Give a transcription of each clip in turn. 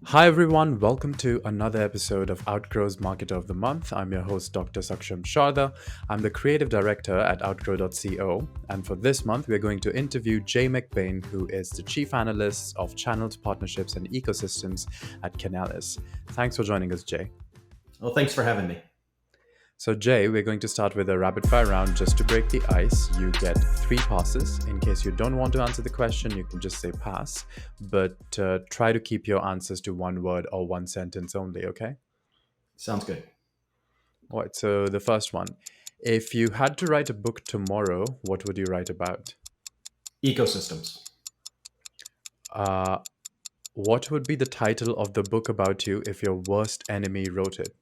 Hi everyone, welcome to another episode of Outgrow's Marketer of the Month. I'm your host, Dr. Saksham Sharda. I'm the creative director at Outgrow.co, and for this month, we're going to interview Jay McBain, who is the chief analyst of channels, partnerships, and ecosystems at Canalys. Thanks for joining us, Jay. Well, thanks for having me. So, Jay, we're going to start with a rapid fire round just to break the ice. You get three passes. In case you don't want to answer the question, you can just say pass, but try to keep your answers to one word or one sentence only, okay? Sounds good. All right, so the first one. If you had to write a book tomorrow, what would you write about? Ecosystems. Uh, what would be the title of the book about you if your worst enemy wrote it?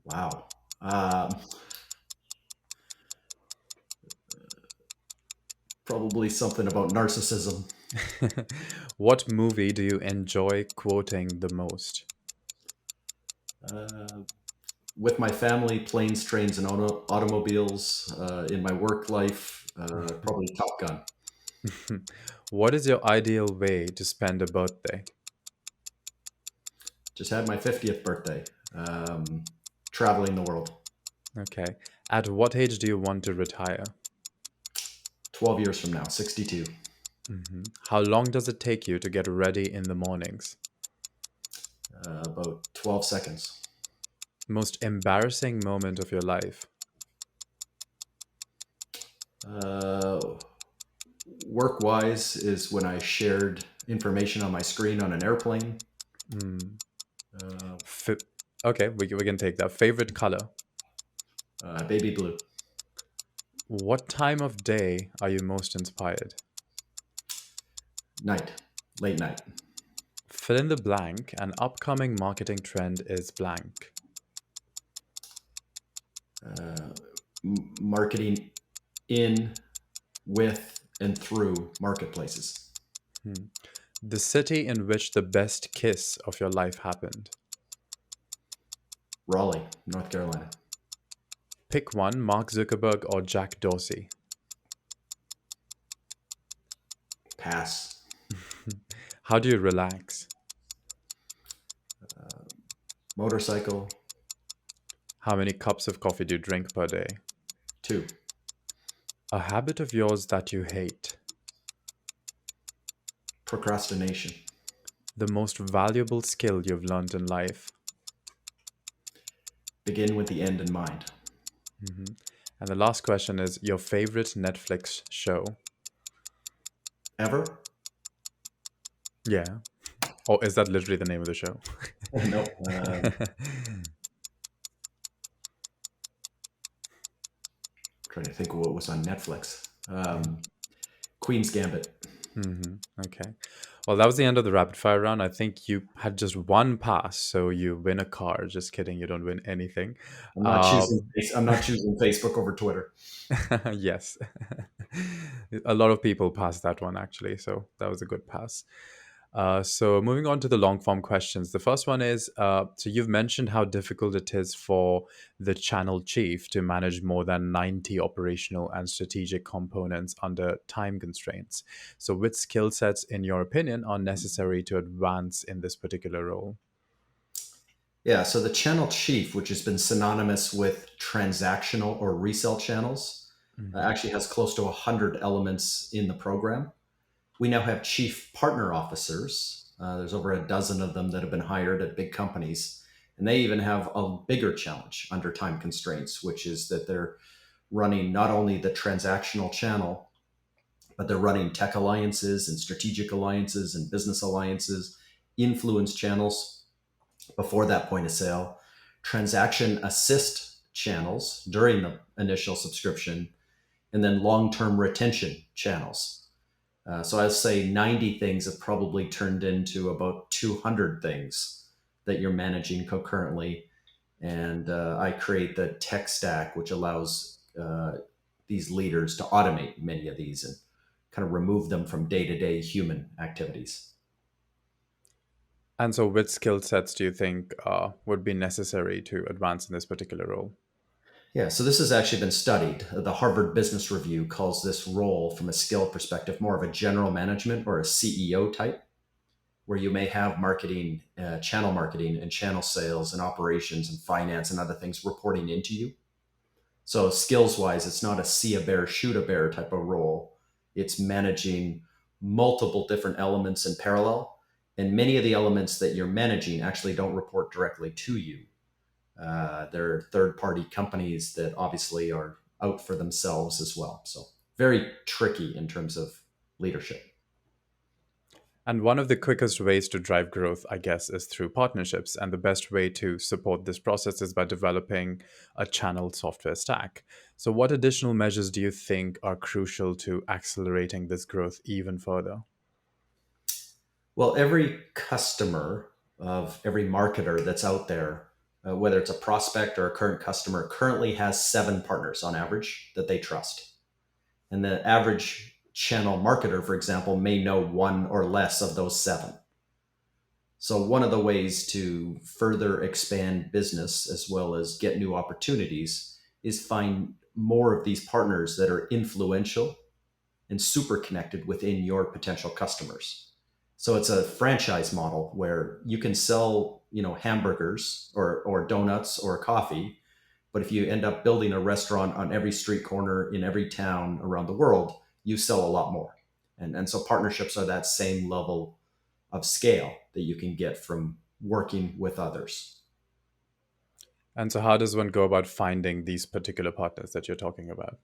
Wow. Um, Probably something about narcissism. What movie do you enjoy quoting the most? Uh, with my family, planes, trains, and automobiles. In my work life, probably Top Gun. What is your ideal way to spend a birthday? Just had my 50th birthday. Traveling the world. Okay. At what age do you want to retire? 12 years from now, 62. How long does it take you to get ready in the mornings? About 12 seconds. Most embarrassing moment of your life? Uh, Work wise is when I shared information on my screen on an airplane. Uh, F- okay, we can take that. Favorite color? Baby blue. What time of day are you most inspired? Night. Late night. Fill in the blank. An upcoming marketing trend is blank. Marketing in, with, and through marketplaces. The city in which the best kiss of your life happened. Raleigh, North Carolina. Pick one, Mark Zuckerberg or Jack Dorsey. Pass. How do you relax? Motorcycle. How many cups of coffee do you drink per day? 2. A habit of yours that you hate. Procrastination. The most valuable skill you've learned in life. Begin with the end in mind. And the last question is your favorite Netflix show. Ever? Yeah. Or is that literally the name of the show? No. Trying to think of what was on Netflix. Queen's Gambit. Okay. Well, that was the end of the rapid fire round. I think you had just one pass, so you win a car. Just kidding, you don't win anything. I'm not Uh, choosing. I'm not choosing Facebook over Twitter. yes. A lot of people passed that one actually, so that was a good pass. So moving on to the long form questions. The first one is so you've mentioned how difficult it is for the channel chief to manage more than 90 operational and strategic components under time constraints. So which skill sets, in your opinion, are necessary to advance in this particular role? Yeah. So the channel chief, which has been synonymous with transactional or resell channels, actually has close to 100 elements in the program. We now have chief partner officers. There's over a dozen of them that have been hired at big companies. And they even have a bigger challenge under time constraints, which is that they're running not only the transactional channel, but they're running tech alliances and strategic alliances and business alliances, influence channels before that point of sale, transaction assist channels during the initial subscription, and then long term retention channels. So I'd say 90 things have probably turned into about 200 things that you're managing concurrently. And I create the tech stack, which allows these leaders to automate many of these and kind of remove them from day to day human activities. And so, which skill sets do you think would be necessary to advance in this particular role? Yeah, so this has actually been studied. The Harvard Business Review calls this role, from a skill perspective, more of a general management or a CEO type. where you may have marketing, channel marketing and channel sales and operations and finance and other things reporting into you. So skills wise, it's not a see a bear, shoot a bear type of role. It's managing multiple different elements in parallel. And many of the elements that you're managing actually don't report directly to you. They're third party companies that obviously are out for themselves as well. So very tricky in terms of leadership. And one of the quickest ways to drive growth, I guess, is through partnerships. And the best way to support this process is by developing a channel software stack. So, what additional measures do you think are crucial to accelerating this growth even further? Well, every customer of every marketer that's out there, whether it's a prospect or a current customer, currently has 7 partners on average that they trust. And the average channel marketer, for example, may know one or less of those 7. So, one of the ways to further expand business as well as get new opportunities is find more of these partners that are influential and super connected within your potential customers. So it's a franchise model where you can sell, hamburgers or donuts or coffee, but if you end up building a restaurant on every street corner in every town around the world, you sell a lot more. And so partnerships are that same level of scale that you can get from working with others. And so, how does one go about finding these particular partners that you're talking about?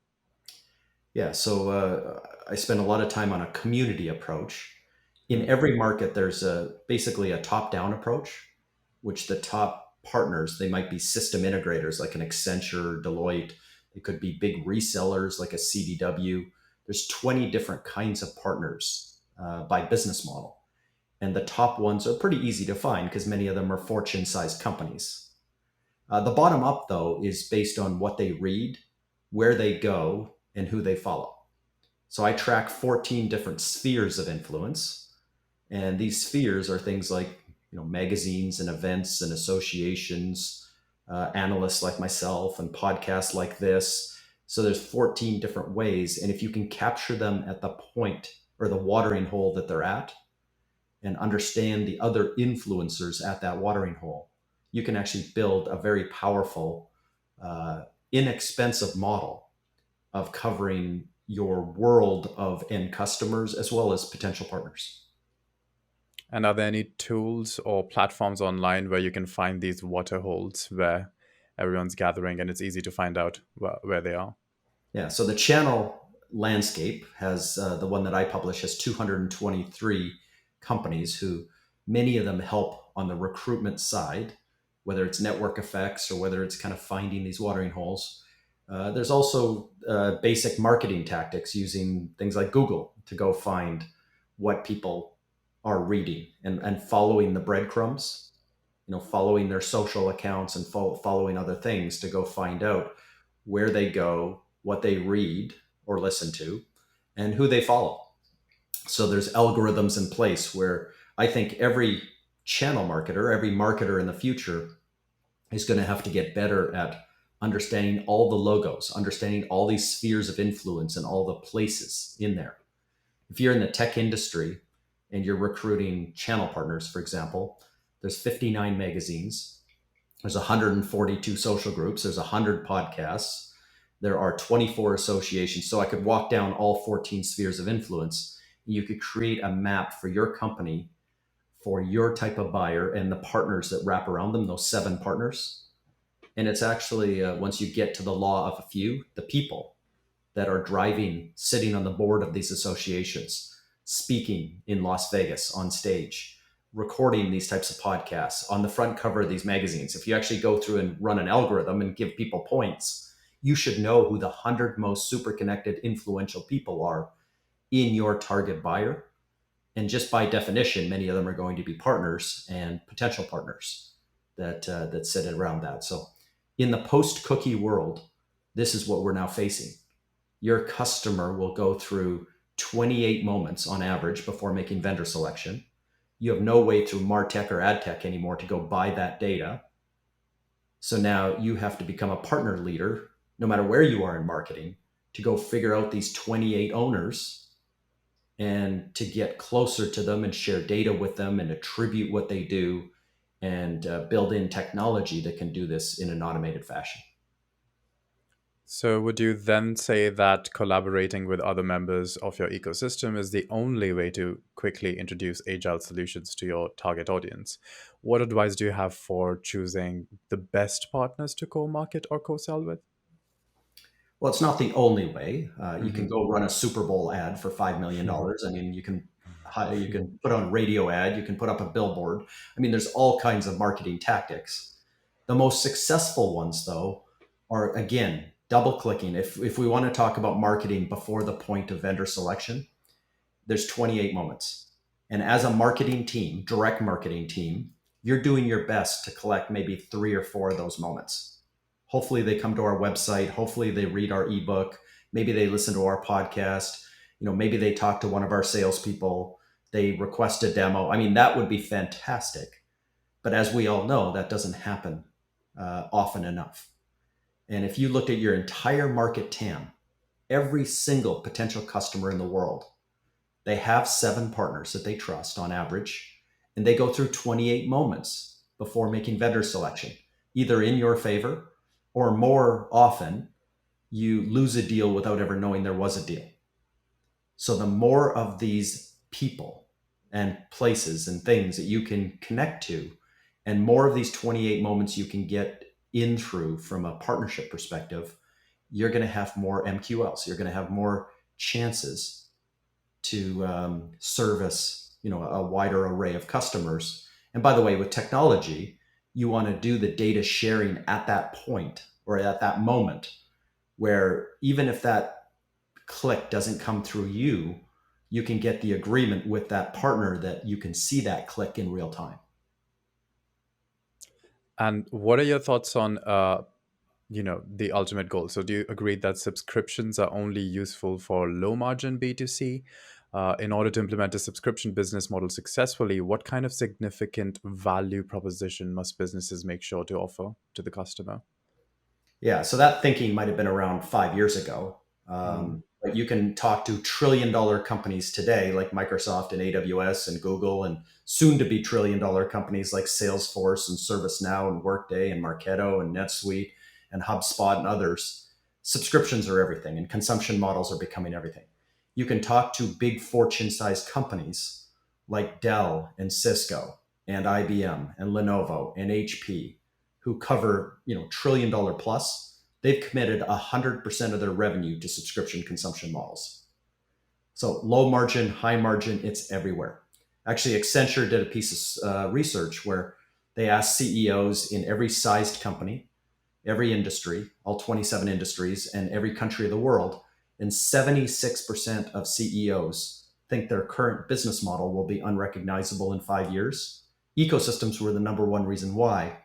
Yeah, so I spend a lot of time on a community approach. In Mm. every market, there's basically a top-down approach, which the top partners, they might be system integrators like an Accenture, Deloitte. It could be big resellers like a CDW. There's 20 different kinds of partners by business model. And the top ones are pretty easy to find because many of them are Fortune-sized companies. The bottom up, though, is based on what they read, where they go, and who they follow. So I track 14 different spheres of influence, and these spheres are things like magazines and events and associations, analysts like myself, and podcasts like this. So there's 14 different ways, and if you can capture them at the point or the watering hole that they're at, and understand the other influencers at that watering hole, you can actually build a very powerful, inexpensive model of covering your world of end customers as well as potential partners. And are there any tools or platforms online where you can find these water holes where everyone's gathering and it's easy to find out where they are? Yeah, so the channel landscape has the one that I publish has 223 companies who many of them help on the recruitment side, whether it's network effects or whether it's kind of finding these watering holes. There's also basic marketing tactics using things like Google to go find what people are reading and following the breadcrumbs, following their social accounts and following other things to go find out where they go, what they read or listen to, and who they follow. So there's algorithms in place where I think every channel marketer, every marketer in the future is going to have to get better at understanding all the logos, understanding all these spheres of influence and all the places in there. If you're in the tech industry and you're recruiting channel partners, for example, there's 59 magazines, there's 142 social groups, there's 100 podcasts, there are 24 associations. So I could walk down all 14 spheres of influence. You could create a map for your company, for your type of buyer and the partners that wrap around them, those 7 partners. And it's actually, once you get to the law of a few, the people that are driving, sitting on the board of these associations, speaking in Las Vegas on stage, recording these types of podcasts on the front cover of these magazines. If you actually go through and run an algorithm and give people points, you should know who the 100 most super connected, influential people are in your target buyer. And just by definition, many of them are going to be partners and potential partners that sit around that. So, in the post-cookie world, this is what we're now facing. Your customer will go through 28 moments on average before making vendor selection. You have no way through MarTech or AdTech anymore to go buy that data. So now you have to become a partner leader, no matter where you are in marketing, to go figure out these 28 owners and to get closer to them and share data with them and attribute what they do and build in technology that can do this in an automated fashion. So, would you then say that collaborating with other members of your ecosystem is the only way to quickly introduce agile solutions to your target audience? What advice do you have for choosing the best partners to co market or co sell with? Well, it's not the only way. You can Hmm. go run a Super Bowl ad for $5 million. I mean, you can put on a radio ad, you can put up a billboard. I mean, there's all kinds of marketing tactics. The most successful ones, though, are again double clicking. If we want to talk about marketing before the point of vendor selection, there's 28 moments. And as a marketing team, direct marketing team, you're doing your best to collect maybe 3 or 4 of those moments. Hopefully they come to our website. Hopefully they read our ebook. Maybe they listen to our podcast. Maybe they talk to one of our salespeople. They request a demo. I mean, that would be fantastic. But as we all know, that doesn't happen often enough. And if you looked at your entire market TAM, every single potential customer in the world, they have 7 partners that they trust on average, and they go through 28 moments before making vendor selection, either in your favor or more often, you lose a deal without ever knowing there was a deal. So the more of these people and places and things that you can connect to, and more of these 28 moments you can get in through from a partnership perspective, you're going to have more MQLs. You're going to have more chances to service a wider array of customers. And by the way, with technology, you want to do the data sharing at that point or at that moment, where even if that click doesn't come through you, you can get the agreement with that partner that you can see that click in real time. And what are your thoughts on the ultimate goal? So do you agree that subscriptions are only useful for low margin B2C? In order to implement a subscription business model successfully, what kind of significant value proposition must businesses make sure to offer to the customer? Yeah, so that thinking might have been around 5 years ago. Mm. But you can talk to trillion-dollar companies today, like Microsoft and AWS and Google, and soon-to-be trillion-dollar companies like Salesforce and ServiceNow and Workday and Marketo and NetSuite and HubSpot and others. Subscriptions are everything, and consumption models are becoming everything. You can talk to big Fortune-sized companies like Dell and Cisco and IBM and Lenovo and HP, who cover trillion-dollar plus. They've committed 100% of their revenue to subscription consumption models. So low margin, high margin, it's everywhere. Actually, Accenture did a piece of research where they asked CEOs in every sized company, every industry, all 27 industries, and every country of the world, and 76% of CEOs think their current business model will be unrecognizable in 5 years. Ecosystems were the number one reason why.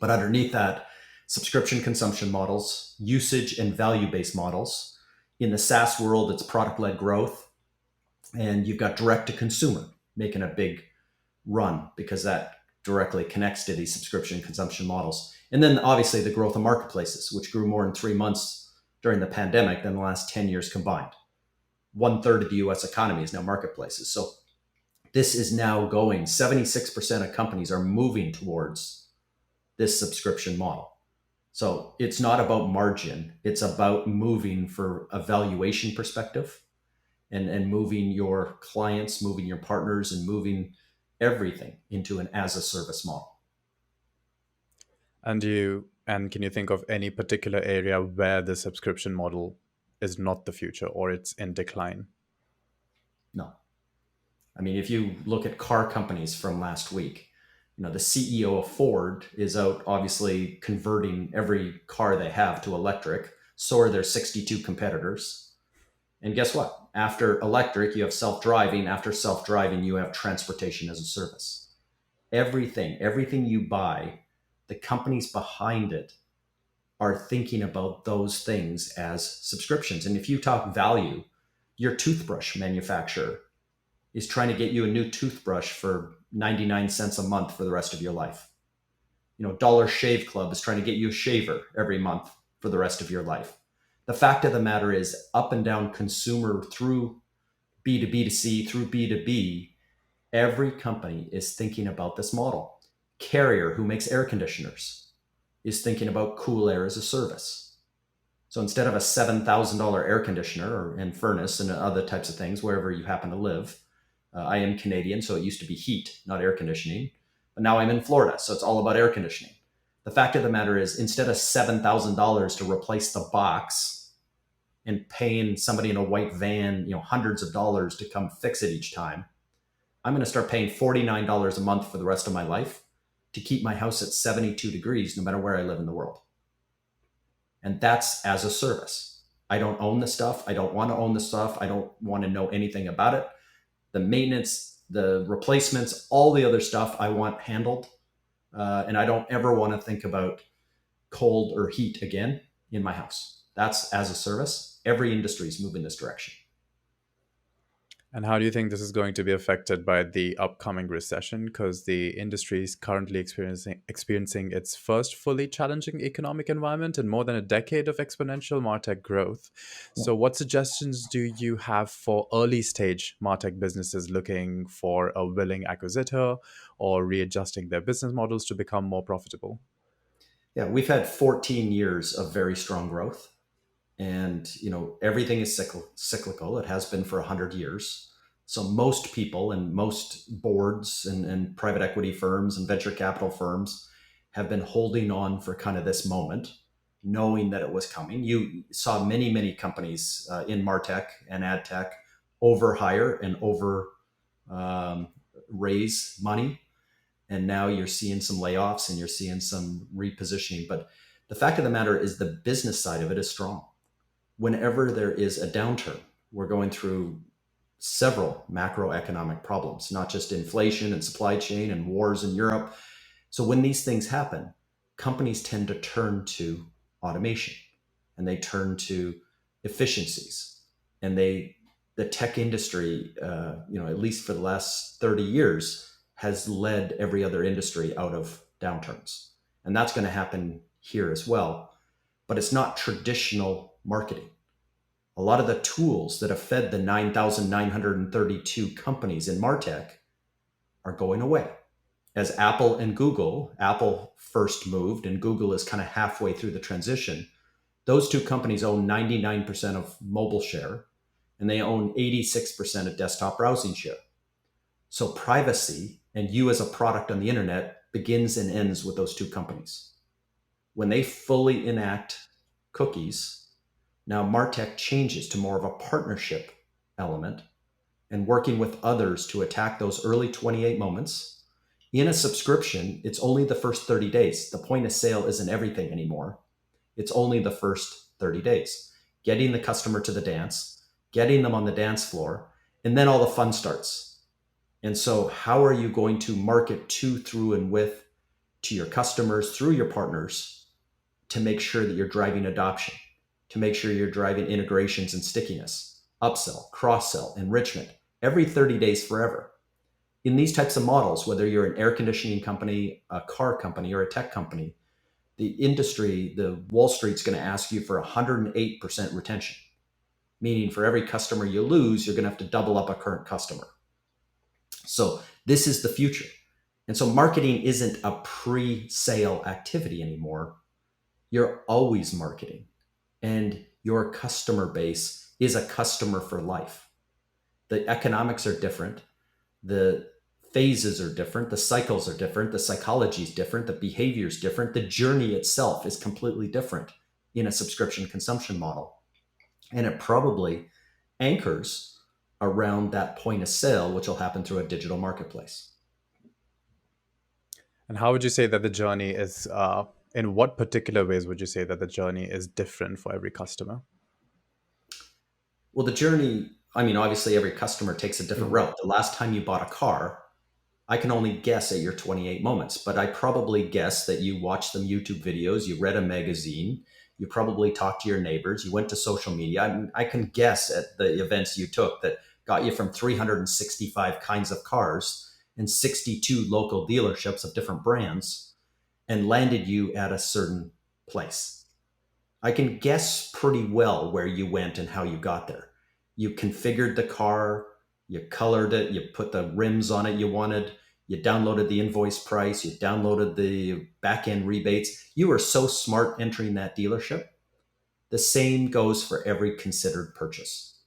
But underneath that, subscription consumption models, usage and value based models. In the SaaS world, it's product led growth. And you've got direct to consumer making a big run because that directly connects to these subscription consumption models. And then obviously the growth of marketplaces, which grew more in 3 months during the pandemic than the last 10 years combined. 1/3 of the US economy is now marketplaces. So this is now going, 76% of companies are moving towards this subscription model. So it's not about margin, it's about moving for a valuation perspective and moving your clients, moving your partners, and moving everything into an as a service model. And can you think of any particular area where the subscription model is not the future or it's in decline? No. I mean, if you look at car companies from last week, the CEO of Ford is out obviously converting every car they have to electric. So are their 62 competitors. And guess what? After electric, you have self driving. After self driving, you have transportation as a service. Everything you buy, the companies behind it are thinking about those things as subscriptions. And if you talk value, your toothbrush manufacturer is trying to get you a new toothbrush for 99 cents a month for the rest of your life. Dollar Shave Club is trying to get you a shaver every month for the rest of your life. The fact of the matter is, up and down consumer through B2B to C through B2B, every company is thinking about this model. Carrier, who makes air conditioners, is thinking about cool air as a service. So instead of a $7,000 air conditioner and furnace and other types of things, wherever you happen to live, I am Canadian, so it used to be heat, not air conditioning. But now I'm in Florida, so it's all about air conditioning. The fact of the matter is, instead of $7,000 to replace the box and paying somebody in a white van, hundreds of dollars to come fix it each time, I'm going to start paying $49 a month for the rest of my life to keep my house at 72 degrees, no matter where I live in the world. And that's as a service. I don't own the stuff. I don't want to own the stuff. I don't want to know anything about it. The maintenance, the replacements, all the other stuff I want handled. And I don't ever want to think about cold or heat again in my house. That's as a service. Every industry is moving this direction. And how do you think this is going to be affected by the upcoming recession? Because the industry is currently experiencing its first fully challenging economic environment in more than a decade of exponential MarTech growth. So, what suggestions do you have for early stage MarTech businesses looking for a willing acquisitor or readjusting their business models to become more profitable? Yeah, we've had 14 years of very strong growth, and everything is cyclical. It has been for 100 years. So most people and most boards and private equity firms and venture capital firms have been holding on for kind of this moment, knowing that it was coming. You saw many companies in martech and ad tech overhire and over um, raise money, and now you're seeing some layoffs and you're seeing some repositioning. But the fact of the matter is, the business side of it is strong. Whenever there is a downturn, we're going through several macroeconomic problems, not just inflation and supply chain and wars in Europe. So when these things happen, companies tend to turn to automation, and they turn to efficiencies, and the tech industry, at least for the last 30 years, has led every other industry out of downturns, and that's going to happen here as well. But it's not traditional marketing. A lot of the tools that have fed the 9,932 companies in MarTech are going away. As Apple first moved, and Google is kind of halfway through the transition. Those two companies own 99% of mobile share, and they own 86% of desktop browsing share. So privacy and you as a product on the internet begins and ends with those two companies. When they fully enact cookies, now MarTech changes to more of a partnership element and working with others to attack those early 28 moments. In a subscription, it's only the first 30 days. The point of sale isn't everything anymore. It's only the first 30 days. Getting the customer to the dance, getting them on the dance floor, and then all the fun starts. And so how are you going to market to, through, and with to your customers through your partners to make sure that you're driving adoption, to make sure you're driving integrations and stickiness, upsell, cross-sell, enrichment, every 30 days forever? In these types of models, whether you're an air conditioning company, a car company, or a tech company, the industry, the Wall Street's going to ask you for 108% retention, meaning for every customer you lose, you're going to have to double up a current customer. So this is the future. And so marketing isn't a pre-sale activity anymore. You're always marketing, and your customer base is a customer for life. The economics are different. The phases are different. The cycles are different. The psychology is different. The behavior is different. The journey itself is completely different in a subscription consumption model. And it probably anchors around that point of sale, which will happen through a digital marketplace. And how would you say that the journey is, in what particular ways would you say that the journey is different for every customer? Well, the journey, I mean, obviously every customer takes a different route. The last time you bought a car, I can only guess at your 28 moments, but I probably guess that you watched some YouTube videos, you read a magazine, you probably talked to your neighbors, you went to social media. I can guess at the events you took that got you from 365 kinds of cars and 62 local dealerships of different brands and landed you at a certain place. I can guess pretty well where you went and how you got there. You configured the car, You colored it, you put the rims on it you wanted, you downloaded the invoice price, you downloaded the back end rebates. You were so smart entering that dealership. The same goes for every considered purchase.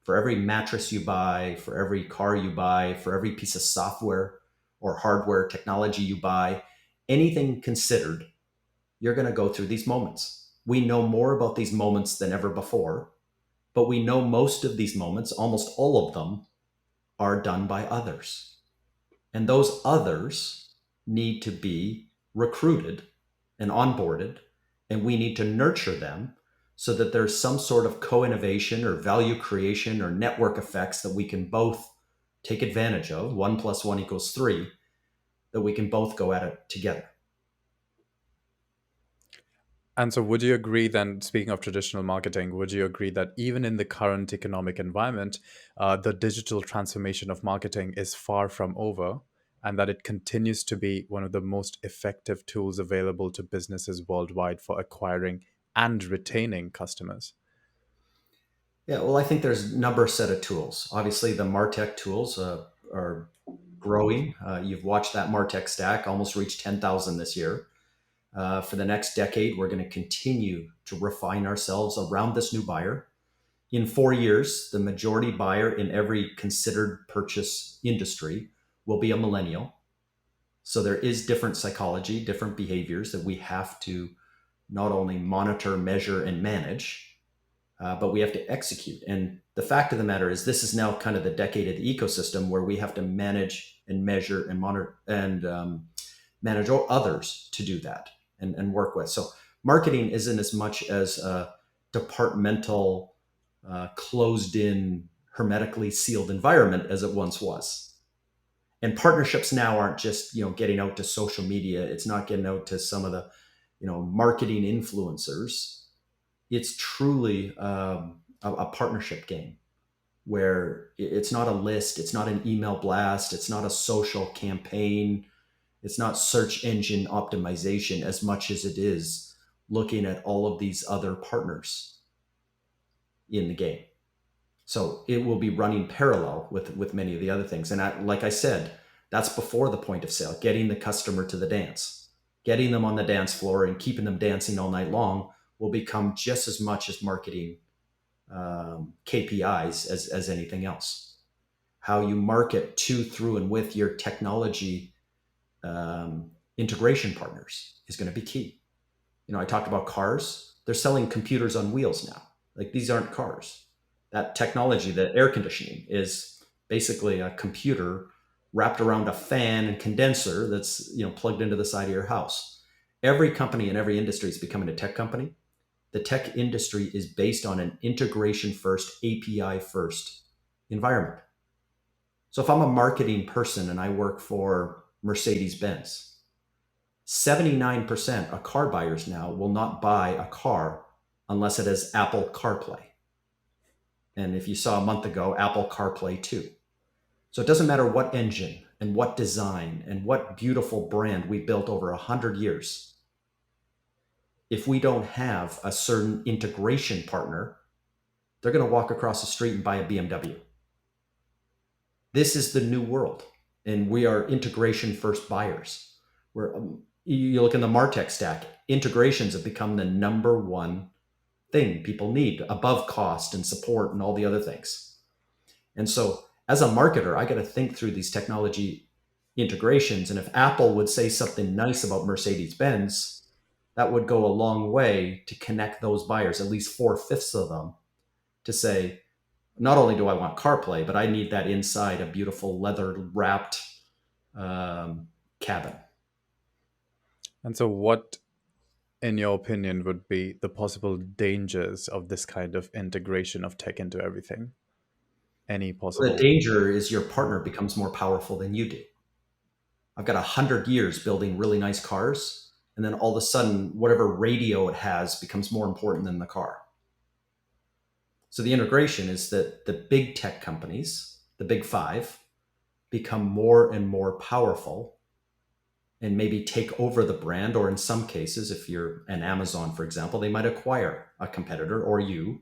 For every mattress you buy, for every car you buy, for every piece of software or hardware technology you buy, anything considered, you're going to go through these moments. We know more about these moments than ever before, but we know most of these moments, almost all of them, are done by others. And those others need to be recruited and onboarded, and we need to nurture them so that there's some sort of co innovation or value creation or network effects that we can both take advantage of. 1 + 1 = 3, that we can both go at it together. And so, would you agree then, speaking of traditional marketing, would you agree that even in the current economic environment, the digital transformation of marketing is far from over, and that it continues to be one of the most effective tools available to businesses worldwide for acquiring and retaining customers? Yeah, well, I think there's a number set of tools. Obviously, the MarTech tools are growing. You've watched that MarTech stack almost reach 10,000 this year. For the next decade, we're going to continue to refine ourselves around this new buyer. In 4 years, the majority buyer in every considered purchase industry will be a millennial. So there is different psychology, different behaviors that we have to not only monitor, measure, and manage, but we have to execute. And the fact of the matter is, this is now kind of the decade of the ecosystem where we have to manage and measure and monitor and manage others to do that and work with. So marketing isn't as much as a departmental, closed in, hermetically sealed environment as it once was. And partnerships now aren't just getting out to social media. It's not getting out to some of the marketing influencers. It's truly a partnership game where it's not a list, it's not an email blast, it's not a social campaign, it's not search engine optimization as much as it is looking at all of these other partners in the game. So it will be running parallel with many of the other things. And like I said, that's before the point of sale, getting the customer to the dance, getting them on the dance floor and keeping them dancing all night long will become just as much as marketing KPIs as anything else. How you market to, through, and with your technology integration partners is going to be key. I talked about cars. They're selling computers on wheels now. Like, these aren't cars. That technology, the air conditioning, is basically a computer wrapped around a fan and condenser that's plugged into the side of your house. Every company in every industry is becoming a tech company. The tech industry is based on an integration first, API first environment. So if I'm a marketing person and I work for Mercedes-Benz, 79% of car buyers now will not buy a car unless it has Apple CarPlay. And if you saw a month ago, Apple CarPlay 2. So it doesn't matter what engine and what design and what beautiful brand we built over 100 years. If we don't have a certain integration partner, they're going to walk across the street and buy a BMW. This is the new world, and we are integration first buyers. You look in the MarTech stack, integrations have become the number one thing people need above cost and support and all the other things. And so as a marketer, I got to think through these technology integrations. And if Apple would say something nice about Mercedes-Benz, that would go a long way to connect those buyers, at least 4/5 of them, to say, not only do I want CarPlay, but I need that inside a beautiful leather wrapped cabin. And so, what, in your opinion, would be the possible dangers of this kind of integration of tech into everything? Any The possible? danger is your partner becomes more powerful than you do. I've got 100 years building really nice cars, and then all of a sudden, whatever radio it has becomes more important than the car. So the integration is that the big tech companies, the big five, become more and more powerful and maybe take over the brand, or in some cases, if you're an Amazon, for example, they might acquire a competitor or you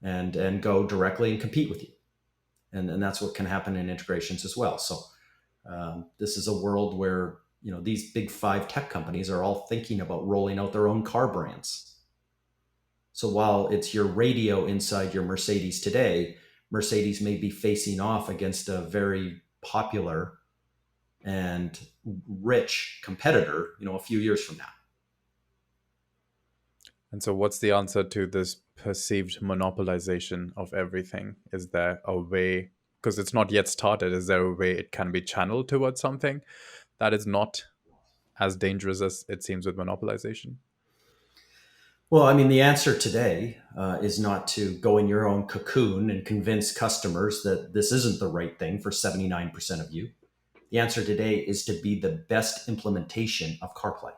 and go directly and compete with you. and that's what can happen in integrations as well. So this is a world where these big five tech companies are all thinking about rolling out their own car brands. So while it's your radio inside your Mercedes today, Mercedes may be facing off against a very popular and rich competitor, a few years from now. And so, what's the answer to this perceived monopolization of everything? Is there a way, because it's not yet started, is there a way it can be channeled towards something that is not as dangerous as it seems with monopolization? Well, I mean, the answer today is not to go in your own cocoon and convince customers that this isn't the right thing for 79% of you. The answer today is to be the best implementation of CarPlay.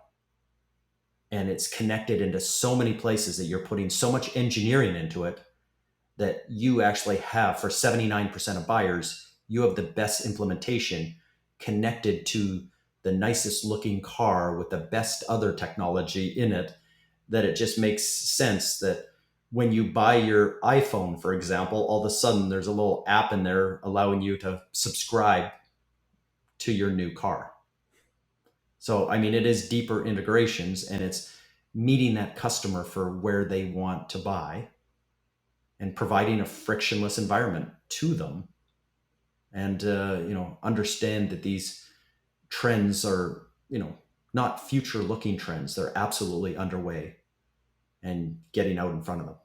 And it's connected into so many places that you're putting so much engineering into it that you actually have, for 79% of buyers, you have the best implementation connected to the nicest looking car with the best other technology in it, that it just makes sense that when you buy your iPhone, for example, all of a sudden there's a little app in there allowing you to subscribe to your new car. So, I mean, it is deeper integrations, and it's meeting that customer for where they want to buy and providing a frictionless environment to them. And, understand that these trends are, not future looking trends. They're absolutely underway and getting out in front of them.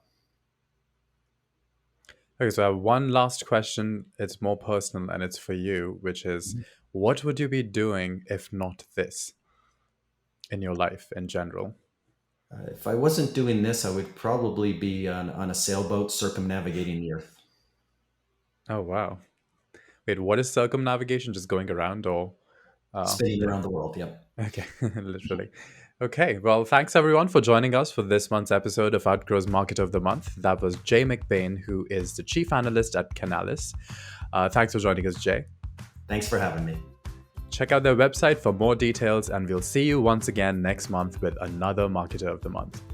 Okay, so I have one last question. It's more personal and it's for you, which is what would you be doing if not this in your life in general? If I wasn't doing this, I would probably be on a sailboat circumnavigating the earth, Oh, wow. Wait, what is circumnavigation? Just going around or spinning yeah. around the world. Yep. Okay, literally. Okay, well, thanks everyone for joining us for this month's episode of Outgrow's Market of the Month. That was Jay McBain, who is the Chief Analyst at Canalys. Thanks for joining us, Jay. Thanks for having me. Check out their website for more details, and we'll see you once again next month with another Marketer of the Month.